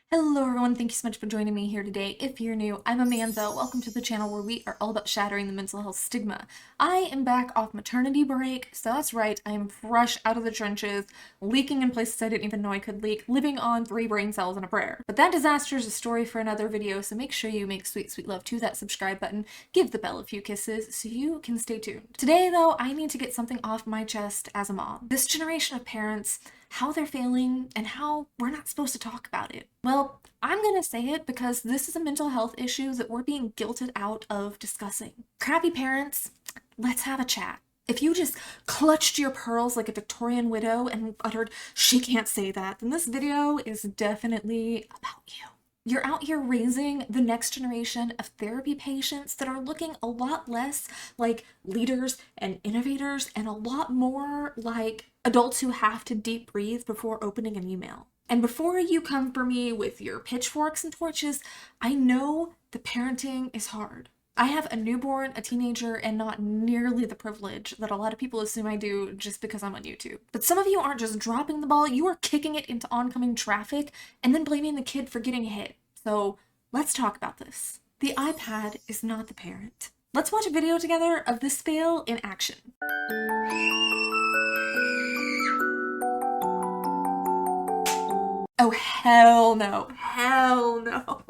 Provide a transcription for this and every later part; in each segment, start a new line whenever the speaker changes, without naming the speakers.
Hello everyone, thank you so much for joining me here today. If you're new, I'm Amanda. Welcome to the channel where we are all about shattering the mental health stigma. I am back off maternity break, so that's right, I am fresh out of the trenches, leaking in places I didn't even know I could leak, living on 3 brain cells and a prayer. But that disaster is a story for another video, so make sure you make sweet, sweet love to that subscribe button, give the bell a few kisses so you can stay tuned. Today though, I need to get something off my chest as a mom. This generation of parents, how they're failing, and how we're not supposed to talk about it. Well, I'm gonna say it because this is a mental health issue that we're being guilted out of discussing. Crappy parents, let's have a chat. If you just clutched your pearls like a Victorian widow and uttered, "She can't say that," then this video is definitely about you. You're out here raising the next generation of therapy patients that are looking a lot less like leaders and innovators and a lot more like adults who have to deep breathe before opening an email. And before you come for me with your pitchforks and torches, I know the parenting is hard. I have a newborn, a teenager, and not nearly the privilege that a lot of people assume I do just because I'm on YouTube. But some of you aren't just dropping the ball, you are kicking it into oncoming traffic and then blaming the kid for getting hit. So let's talk about this. The iPad is not the parent. Let's watch a video together of this fail in action. Oh, hell no. Hell no.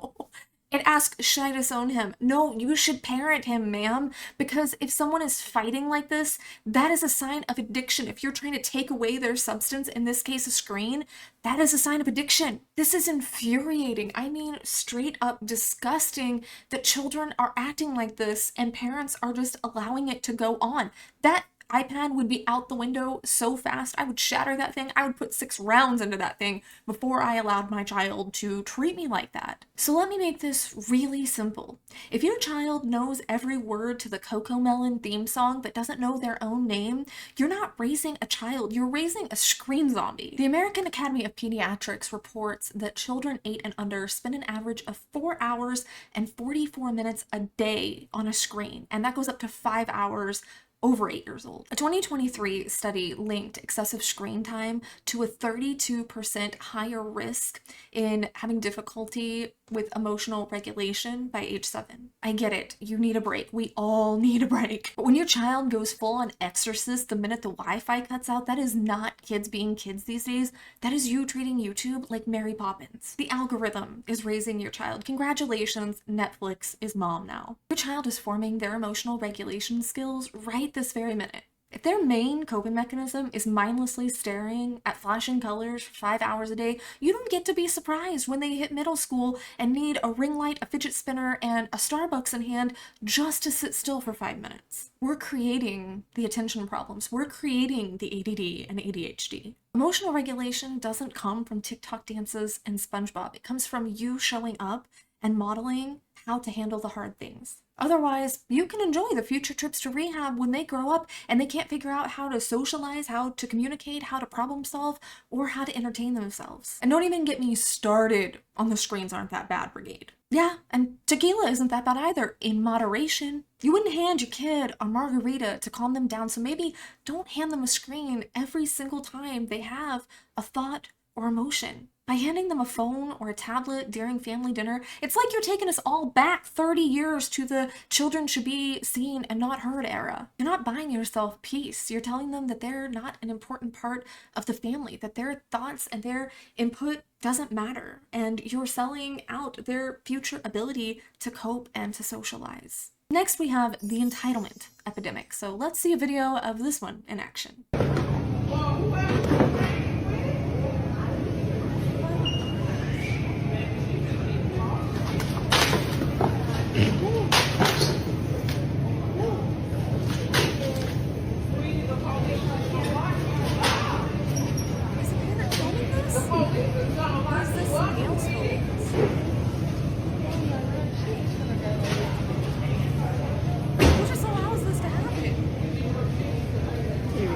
It asks, should I disown him? No, you should parent him, ma'am, because if someone is fighting like this, that is a sign of addiction. If you're trying to take away their substance, in this case a screen, that is a sign of addiction. This is infuriating. I mean, straight up disgusting that children are acting like this and parents are just allowing it to go on. That iPad would be out the window so fast, I would shatter that thing. I would put 6 rounds into that thing before I allowed my child to treat me like that. So let me make this really simple. If your child knows every word to the Cocomelon theme song but doesn't know their own name, you're not raising a child, you're raising a screen zombie. The American Academy of Pediatrics reports that children 8 and under spend an average of 4 hours and 44 minutes a day on a screen, and that goes up to 5 hours over 8 years old. A 2023 study linked excessive screen time to a 32% higher risk in having difficulty with emotional regulation by age 7. I get it, you need a break. We all need a break. But when your child goes full on exorcist the minute the Wi-Fi cuts out, that is not kids being kids these days. That is you treating YouTube like Mary Poppins. The algorithm is raising your child. Congratulations, Netflix is mom now. Your child is forming their emotional regulation skills right this very minute. If their main coping mechanism is mindlessly staring at flashing colors for 5 hours a day, you don't get to be surprised when they hit middle school and need a ring light, a fidget spinner, and a Starbucks in hand just to sit still for 5 minutes. We're creating the attention problems. We're creating the ADD and ADHD. Emotional regulation doesn't come from TikTok dances and SpongeBob. It comes from you showing up and modeling how to handle the hard things. Otherwise, you can enjoy the future trips to rehab when they grow up and they can't figure out how to socialize, how to communicate, how to problem solve, or how to entertain themselves. And don't even get me started on the screens aren't that bad brigade. Yeah, and tequila isn't that bad either, in moderation. You wouldn't hand your kid a margarita to calm them down, so maybe don't hand them a screen every single time they have a thought or emotion. By handing them a phone or a tablet during family dinner, it's like you're taking us all back 30 years to the children should be seen and not heard era. You're not buying yourself peace. You're telling them that they're not an important part of the family, that their thoughts and their input doesn't matter, and you're selling out their future ability to cope and to socialize. Next, we have the entitlement epidemic. So let's see a video of this one in action.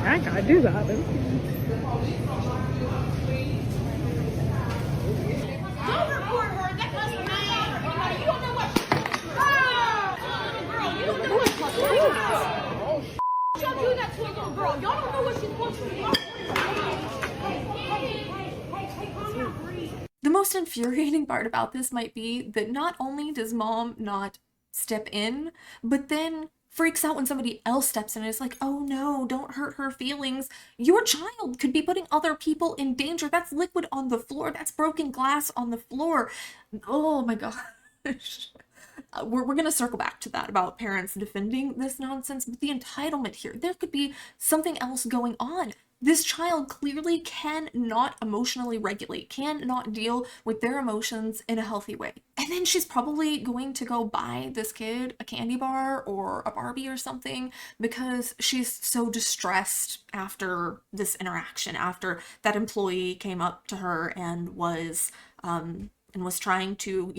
I gotta do that.
Don't report her. That doesn't matter. You don't know what. Girl, you don't know what she's doing. Don't do that to a little girl. Y'all don't know what she's supposed to be.
The most most infuriating part about this might be that not only does mom not step in, but then freaks out when somebody else steps in and is like, oh no, don't hurt her feelings. Your child could be putting other people in danger. That's liquid on the floor. That's broken glass on the floor. Oh my gosh. We're going to circle back to that about parents defending this nonsense, but the entitlement here, there could be something else going on. This child clearly cannot emotionally regulate, cannot deal with their emotions in a healthy way. And then she's probably going to go buy this kid a candy bar or a Barbie or something because she's so distressed after this interaction, after that employee came up to her and was trying to,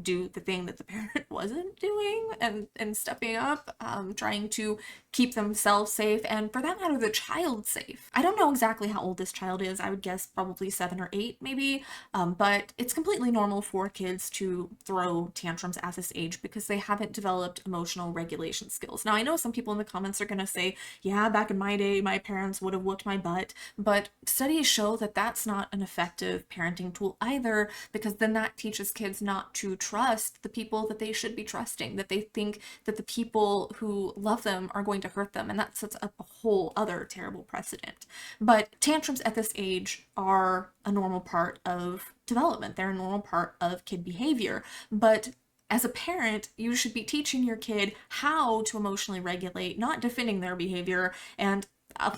do the thing that the parent wasn't doing and stepping up, trying to keep themselves safe, and for that matter, the child safe. I don't know exactly how old this child is. I would guess probably 7 or 8 maybe, but it's completely normal for kids to throw tantrums at this age because they haven't developed emotional regulation skills. Now, I know some people in the comments are going to say, yeah, back in my day, my parents would have whooped my butt, but studies show that that's not an effective parenting tool either, because then that teaches kids not to trust the people that they should be trusting, that they think that the people who love them are going to hurt them, and that sets up a whole other terrible precedent. But tantrums at this age are a normal part of development. They're a normal part of kid behavior, but as a parent, you should be teaching your kid how to emotionally regulate, not defending their behavior. And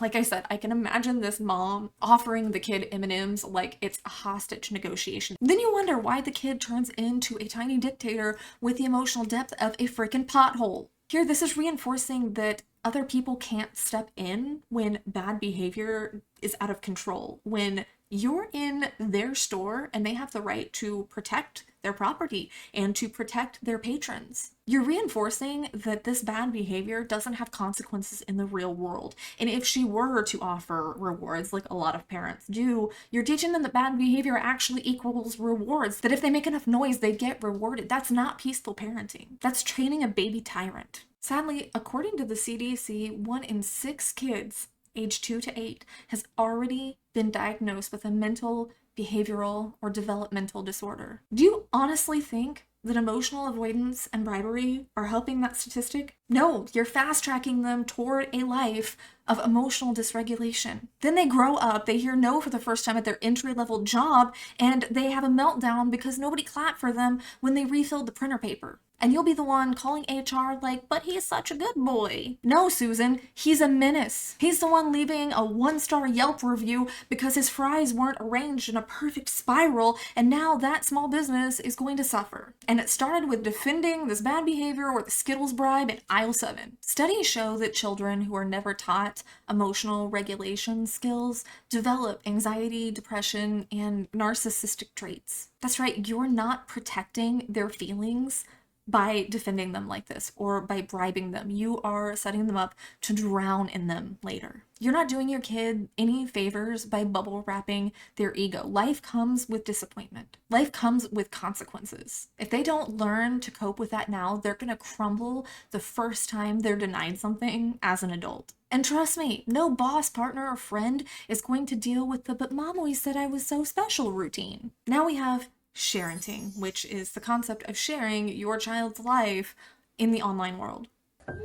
like I said, I can imagine this mom offering the kid M&Ms like it's a hostage negotiation. Then you wonder why the kid turns into a tiny dictator with the emotional depth of a freaking pothole. Here, this is reinforcing that other people can't step in when bad behavior is out of control. When you're in their store and they have the right to protect their property and to protect their patrons. You're reinforcing that this bad behavior doesn't have consequences in the real world. And if she were to offer rewards, like a lot of parents do, you're teaching them that bad behavior actually equals rewards, that if they make enough noise, they get rewarded. That's not peaceful parenting. That's training a baby tyrant. Sadly, according to the CDC, 1 in 6 kids age 2 to 8 has already been diagnosed with a mental, behavioral, or developmental disorder. Do you honestly think that emotional avoidance and bribery are helping that statistic? No, you're fast-tracking them toward a life of emotional dysregulation. Then they grow up, they hear no for the first time at their entry-level job, and they have a meltdown because nobody clapped for them when they refilled the printer paper. And you'll be the one calling HR like, but he's such a good boy. No, Susan, he's a menace. He's the one leaving a 1-star Yelp review because his fries weren't arranged in a perfect spiral, and now that small business is going to suffer. And it started with defending this bad behavior or the Skittles bribe in aisle 7. Studies show that children who are never taught emotional regulation skills develop anxiety, depression, and narcissistic traits. That's right, you're not protecting their feelings by defending them like this or by bribing them. You are setting them up to drown in them later. You're not doing your kid any favors by bubble wrapping their ego. Life comes with disappointment. Life comes with consequences. If they don't learn to cope with that now, they're going to crumble the first time they're denied something as an adult. And trust me, no boss, partner, or friend is going to deal with the "but mom always said I was so special" routine. Now we have sharenting, which is the concept of sharing your child's life in the online world. I'm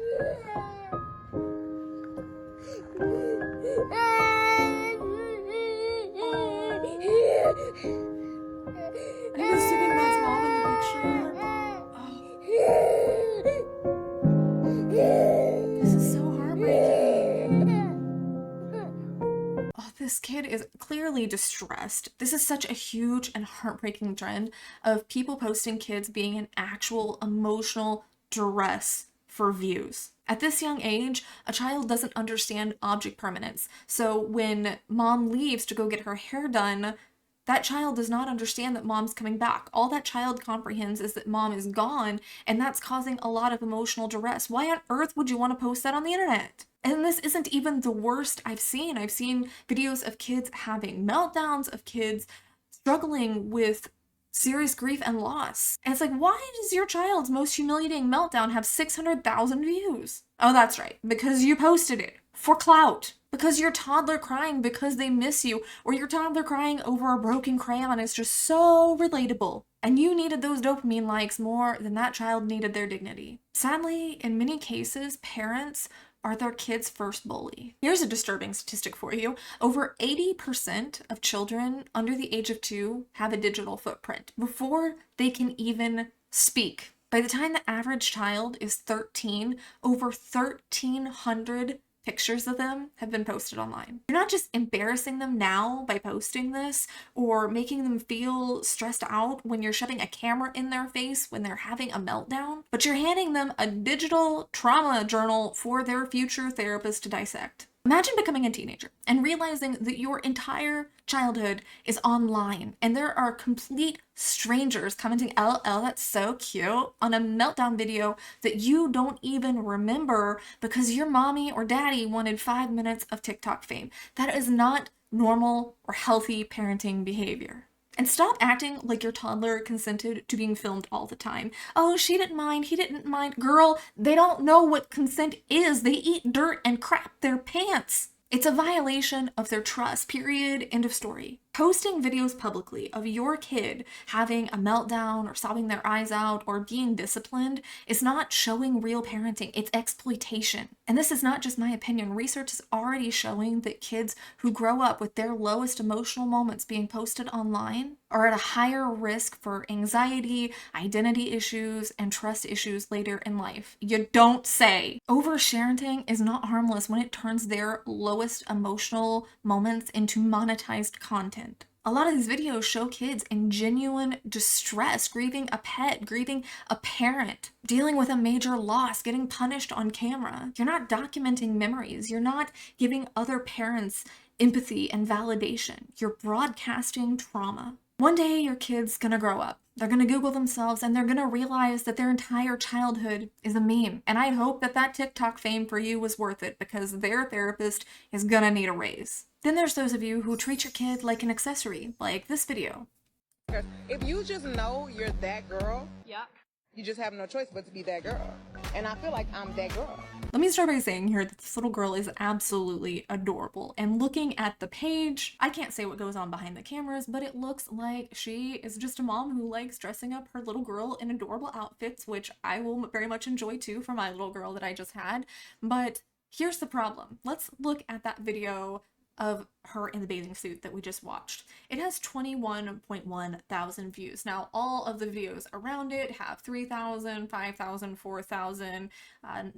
assuming that's mom in the picture. Oh. This is so heartbreaking. Oh, this kid is clearly distressed. This is such a huge and heartbreaking trend of people posting kids being in actual emotional duress for views. At this young age, a child doesn't understand object permanence. So when mom leaves to go get her hair done, that child does not understand that mom's coming back. All that child comprehends is that mom is gone, and that's causing a lot of emotional duress. Why on earth would you want to post that on the internet? And this isn't even the worst I've seen. I've seen videos of kids having meltdowns, of kids struggling with serious grief and loss. And it's like, why does your child's most humiliating meltdown have 600,000 views? Oh, that's right, because you posted it for clout. Because your toddler crying because they miss you, or your toddler crying over a broken crayon is just so relatable. And you needed those dopamine likes more than that child needed their dignity. Sadly, in many cases, parents are their kids' first bully. Here's a disturbing statistic for you. Over 80% of children under the age of 2 have a digital footprint before they can even speak. By the time the average child is 13, over 1,300 pictures of them have been posted online. You're not just embarrassing them now by posting this or making them feel stressed out when you're shoving a camera in their face when they're having a meltdown, but you're handing them a digital trauma journal for their future therapist to dissect. Imagine becoming a teenager and realizing that your entire childhood is online and there are complete strangers commenting, "LOL, that's so cute," on a meltdown video that you don't even remember because your mommy or daddy wanted 5 minutes of TikTok fame. That is not normal or healthy parenting behavior. And stop acting like your toddler consented to being filmed all the time. "Oh, she didn't mind, he didn't mind." Girl, they don't know what consent is. They eat dirt and crap their pants. It's a violation of their trust, period, end of story. Posting videos publicly of your kid having a meltdown or sobbing their eyes out or being disciplined is not showing real parenting, it's exploitation. And this is not just my opinion. Research is already showing that kids who grow up with their lowest emotional moments being posted online are at a higher risk for anxiety, identity issues, and trust issues later in life. You don't say. Oversharing is not harmless when it turns their lowest emotional moments into monetized content. A lot of these videos show kids in genuine distress, grieving a pet, grieving a parent, dealing with a major loss, getting punished on camera. You're not documenting memories. You're not giving other parents empathy and validation. You're broadcasting trauma. One day your kid's gonna grow up. They're gonna Google themselves and they're gonna realize that their entire childhood is a meme. And I hope that that TikTok fame for you was worth it because their therapist is gonna need a raise. Then there's those of you who treat your kid like an accessory, like this video.
If you just know you're that girl,
Yep.
you just have no choice but to be that girl. And I feel like I'm that girl.
Let me start by saying here that this little girl is absolutely adorable. And looking at the page, I can't say what goes on behind the cameras, but it looks like she is just a mom who likes dressing up her little girl in adorable outfits, which I will very much enjoy too for my little girl that I just had. But here's the problem. Let's look at that video of her in the bathing suit that we just watched. It has 21.1 thousand views. Now, all of the videos around it have 3,000, 5,000, 4,000.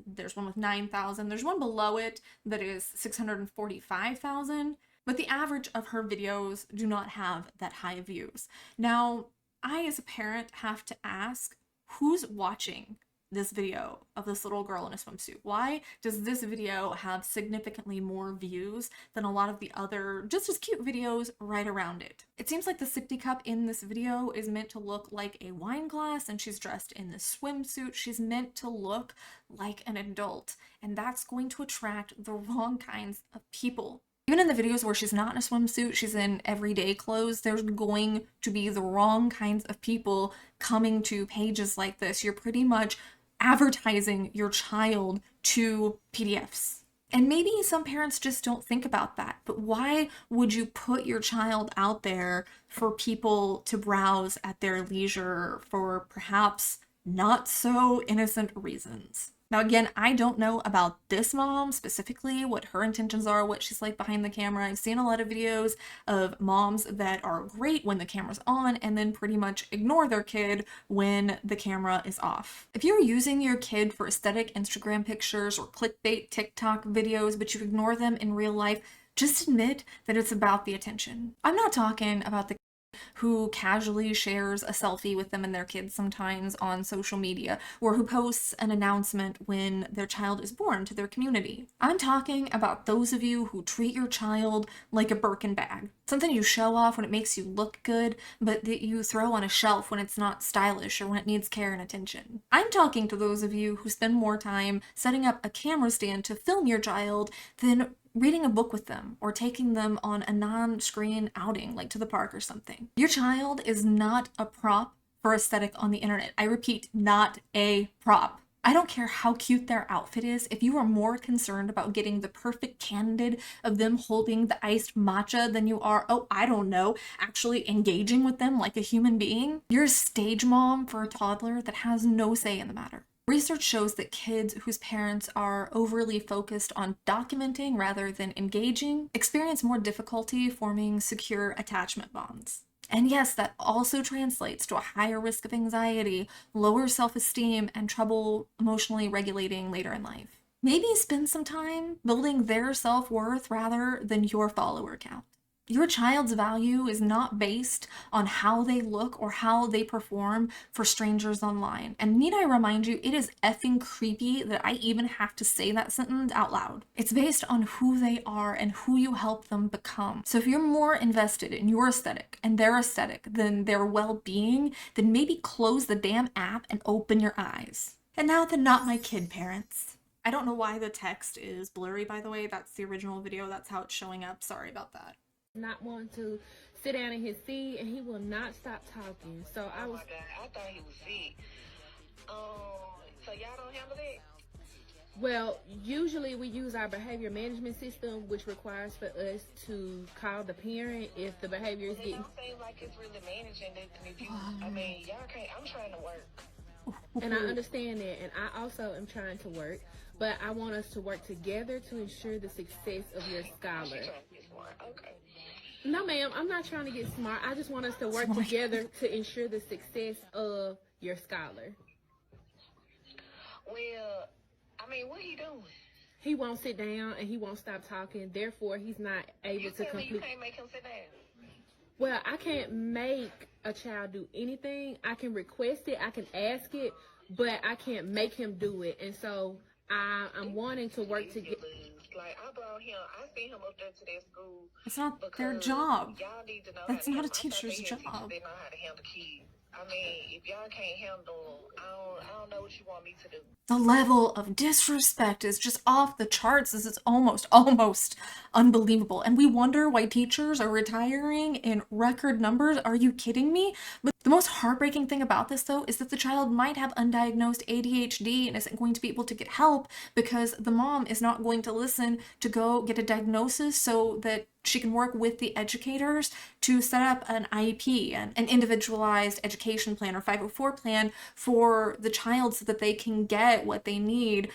There's one with 9,000. There's one below it that is 645,000. But the average of her videos do not have that high views. Now, I as a parent have to ask, who's watching this video of this little girl in a swimsuit? Why does this video have significantly more views than a lot of the other just as cute videos right around it? It seems like the sippy cup in this video is meant to look like a wine glass and she's dressed in this swimsuit. She's meant to look like an adult, and that's going to attract the wrong kinds of people. Even in the videos where she's not in a swimsuit, she's in everyday clothes, there's going to be the wrong kinds of people coming to pages like this. You're pretty much advertising your child to PDFs. And maybe some parents just don't think about that, but why would you put your child out there for people to browse at their leisure for perhaps not so innocent reasons? Now, again, I don't know about this mom specifically, what her intentions are, what she's like behind the camera. I've seen a lot of videos of moms that are great when the camera's on and then pretty much ignore their kid when the camera is off. If you're using your kid for aesthetic Instagram pictures or clickbait TikTok videos, but you ignore them in real life, just admit that it's about the attention. I'm not talking about the who casually shares a selfie with them and their kids sometimes on social media, or who posts an announcement when their child is born to their community. I'm talking about those of you who treat your child like a Birkin bag, something you show off when it makes you look good, but that you throw on a shelf when it's not stylish or when it needs care and attention. I'm talking to those of you who spend more time setting up a camera stand to film your child than reading a book with them or taking them on a non-screen outing like to the park or something. Your child is not a prop for aesthetic on the internet. I repeat, not a prop. I don't care how cute their outfit is, if you are more concerned about getting the perfect candid of them holding the iced matcha than you are, oh, I don't know, actually engaging with them like a human being, you're a stage mom for a toddler that has no say in the matter. Research shows that kids whose parents are overly focused on documenting rather than engaging experience more difficulty forming secure attachment bonds. And yes, that also translates to a higher risk of anxiety, lower self-esteem, and trouble emotionally regulating later in life. Maybe spend some time building their self-worth rather than your follower count. Your child's value is not based on how they look or how they perform for strangers online. And need I remind you, it is effing creepy that I even have to say that sentence out loud. It's based on who they are and who you help them become. So if you're more invested in your aesthetic and their aesthetic than their well-being, then maybe close the damn app and open your eyes. And now the not my kid parents. I don't know why the text is blurry, by the way. That's the original video. That's how it's showing up. Sorry about that.
Not want to sit down in his seat, and he will not stop talking. So I was.
Oh my God, I thought he was sick. So y'all don't handle it?
Well, usually we use our behavior management system, which requires for us to call the parent if the behavior is
It
getting.
don't seem like it's really managing it. If you, I mean, y'all can't. I'm trying to work.
And I understand that, and I also am trying to work, but I want us to work together to ensure the success of your scholar.
She trying to get smart. Okay.
No, ma'am, I'm not trying to get smart. I just want us to work together to ensure the success of your scholar.
Well, I mean, what he doing?
He won't sit down and he won't stop talking. Therefore, he's not able
You
to
tell me you
complete.
can't make him sit down.
Well, I can't make a child do anything. I can request it, I can ask it, but I can't make him do it. And so I'm wanting to work together.
Like, I brought him, I sent him up there to that school.
It's not their
because
job.
Y'all need to know
That's
how to
not a
handle- I thought
teacher's
they had
job.
teachers that know how to handle kids. I mean, if y'all can't handle, I don't know what you want me to do.
The level of disrespect is just off the charts. This is almost unbelievable. And we wonder why teachers are retiring in record numbers. Are you kidding me? But the most heartbreaking thing about this, though, is that the child might have undiagnosed ADHD and isn't going to be able to get help because the mom is not going to listen to go get a diagnosis so that she can work with the educators to set up an IEP, an individualized education plan or 504 plan for the child so that they can get what they need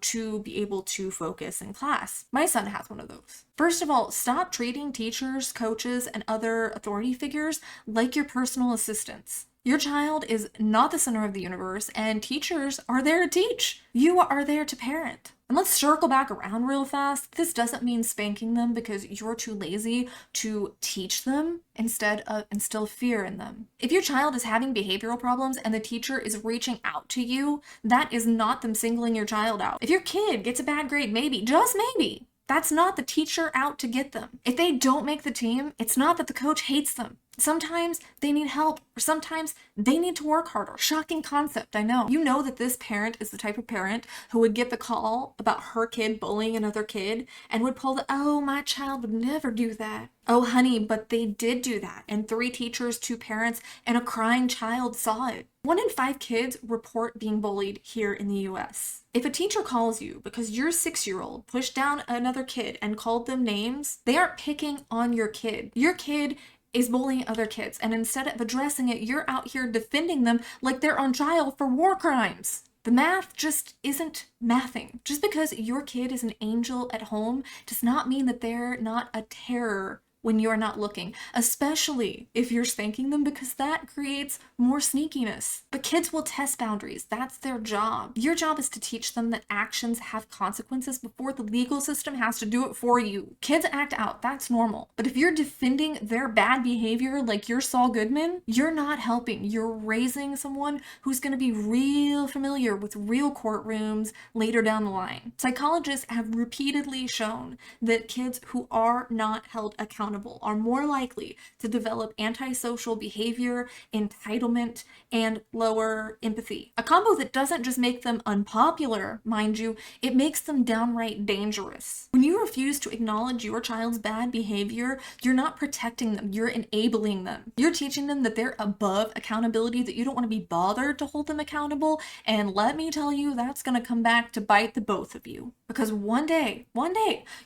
to be able to focus in class. My son has one of those. First of all, stop treating teachers, coaches, and other authority figures like your personal assistants. Your child is not the center of the universe, and teachers are there to teach. You are there to parent. And let's circle back around real fast. This doesn't mean spanking them because you're too lazy to teach them. Instead of instill fear in them. If your child is having behavioral problems and the teacher is reaching out to you, that is not them singling your child out. If your kid gets a bad grade, maybe, just maybe, that's not the teacher out to get them. If they don't make the team, it's not that the coach hates them. Sometimes they need help, or sometimes they need to work harder. Shocking concept, I know. You know that this parent is the type of parent who would get the call about her kid bullying another kid and would pull the, oh, my child would never do that. Oh, honey, but they did do that. And 3 teachers, 2 parents, and a crying child saw it. 1 in 5 kids report being bullied here in the US. If a teacher calls you because your 6-year-old pushed down another kid and called them names, they aren't picking on your kid. Your kid is bullying other kids, and instead of addressing it, you're out here defending them like they're on trial for war crimes. The math just isn't mathing. Just because your kid is an angel at home does not mean that they're not a terror when you're not looking, especially if you're spanking them, because that creates more sneakiness. But kids will test boundaries. That's their job. Your job is to teach them that actions have consequences before the legal system has to do it for you. Kids act out. That's normal. But if you're defending their bad behavior like you're Saul Goodman, you're not helping. You're raising someone who's going to be real familiar with real courtrooms later down the line. Psychologists have repeatedly shown that kids who are not held accountable accountable are more likely to develop antisocial behavior, entitlement, and lower empathy. A combo that doesn't just make them unpopular, mind you, it makes them downright dangerous. When you refuse to acknowledge your child's bad behavior, you're not protecting them, you're enabling them. You're teaching them that they're above accountability, that you don't want to be bothered to hold them accountable, and let me tell you, that's going to come back to bite the both of you. Because one day,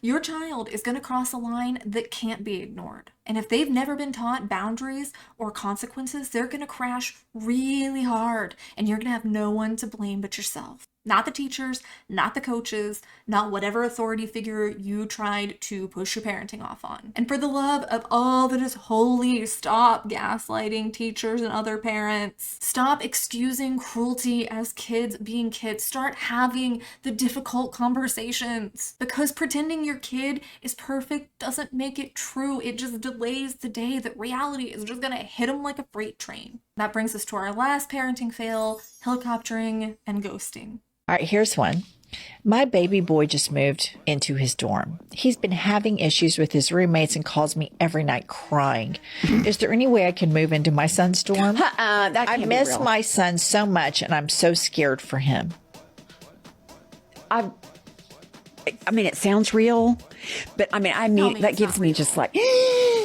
your child is going to cross a line that can't be ignored. And if they've never been taught boundaries or consequences, they're going to crash really hard, and you're going to have no one to blame but yourself. Not the teachers, not the coaches, not whatever authority figure you tried to push your parenting off on. And for the love of all that is holy, stop gaslighting teachers and other parents. Stop excusing cruelty as kids being kids. Start having the difficult conversations. Because pretending your kid is perfect doesn't make it true. It just delays the day that reality is just gonna hit them like a freight train. That brings us to our last parenting fail: helicoptering and ghosting.
All right, here's one. My baby boy just moved into his dorm. He's been having issues with his roommates and calls me every night crying. Is there any way I can move into my son's dorm? I miss my son so much, and I'm so scared for him.
I mean, it sounds real, but I mean, that gives me just like,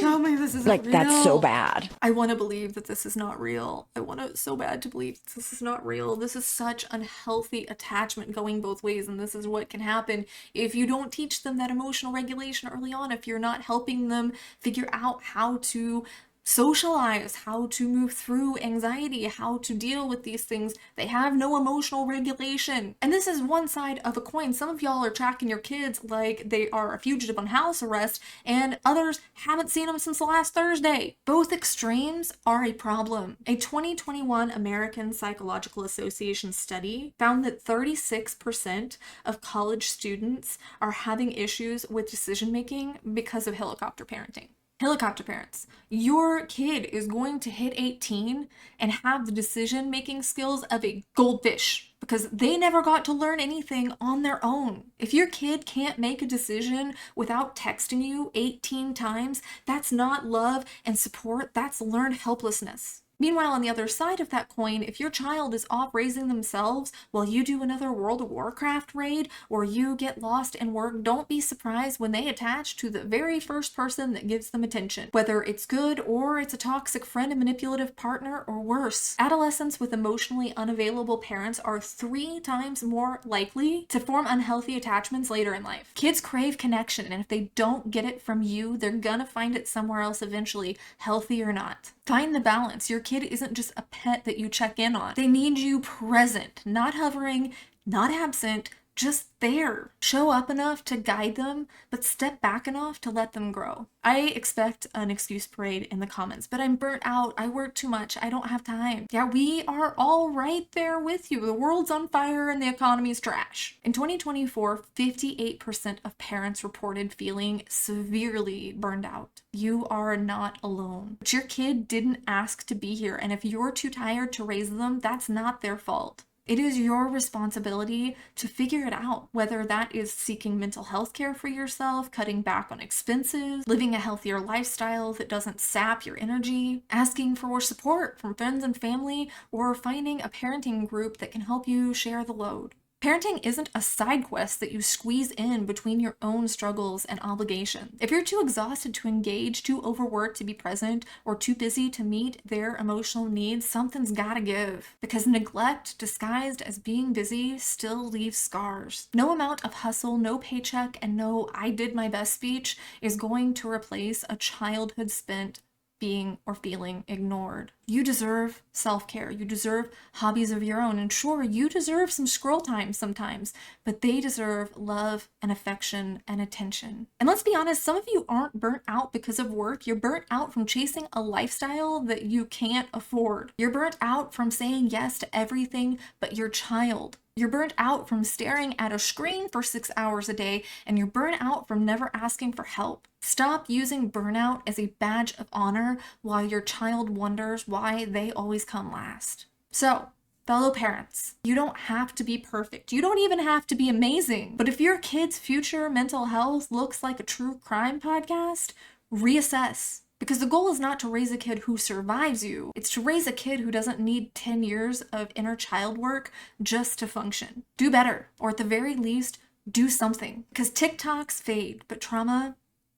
Tell me this isn't
like,
real.
that's so bad.
I want to believe that this is not real. I want to so bad to believe that this is not real. This is such unhealthy attachment going both ways, and this is what can happen if you don't teach them that emotional regulation early on, if you're not helping them figure out how to socialize, how to move through anxiety, how to deal with these things. They have no emotional regulation. And this is one side of a coin. Some of y'all are tracking your kids like they are a fugitive on house arrest, and others haven't seen them since last Thursday. Both extremes are a problem. A 2021 American Psychological Association study found that 36% of college students are having issues with decision making because of helicopter parenting. Helicopter parents, your kid is going to hit 18 and have the decision-making skills of a goldfish because they never got to learn anything on their own. If your kid can't make a decision without texting you 18 times, that's not love and support, that's learned helplessness. Meanwhile, on the other side of that coin, if your child is off raising themselves while you do another World of Warcraft raid or you get lost in work, don't be surprised when they attach to the very first person that gives them attention, whether it's good or it's a toxic friend, a manipulative partner, or worse. Adolescents with emotionally unavailable parents are 3 times more likely to form unhealthy attachments later in life. Kids crave connection, and if they don't get it from you, they're gonna find it somewhere else eventually, healthy or not. Find the balance. Your kid isn't just a pet that you check in on. They need you present, not hovering, not absent, just there. Show up enough to guide them, but step back enough to let them grow. I expect an excuse parade in the comments, but I'm burnt out. I work too much. I don't have time. Yeah, we are all right there with you. The world's on fire and the economy's trash. In 2024, 58% of parents reported feeling severely burned out. You are not alone. But your kid didn't ask to be here, and if you're too tired to raise them, that's not their fault. It is your responsibility to figure it out, whether that is seeking mental health care for yourself, cutting back on expenses, living a healthier lifestyle that doesn't sap your energy, asking for support from friends and family, or finding a parenting group that can help you share the load. Parenting isn't a side quest that you squeeze in between your own struggles and obligations. If you're too exhausted to engage, too overworked to be present, or too busy to meet their emotional needs, something's gotta give. Because neglect disguised as being busy still leaves scars. No amount of hustle, no paycheck, and no "I did my best" speech is going to replace a childhood spent being or feeling ignored. You deserve self-care. You deserve hobbies of your own. And sure, you deserve some scroll time sometimes, but they deserve love and affection and attention. And let's be honest, some of you aren't burnt out because of work. You're burnt out from chasing a lifestyle that you can't afford. You're burnt out from saying yes to everything but your child. You're burnt out from staring at a screen for 6 hours a day, and you're burnt out from never asking for help. Stop using burnout as a badge of honor while your child wonders why they always come last. So, fellow parents, you don't have to be perfect. You don't even have to be amazing. But if your kid's future mental health looks like a true crime podcast, reassess. Because the goal is not to raise a kid who survives you. It's to raise a kid who doesn't need 10 years of inner child work just to function. Do better, or at the very least, do something. Because TikToks fade, but trauma,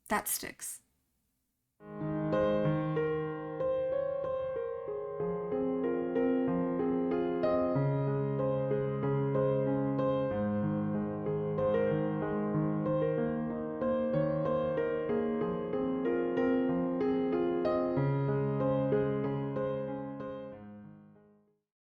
that sticks.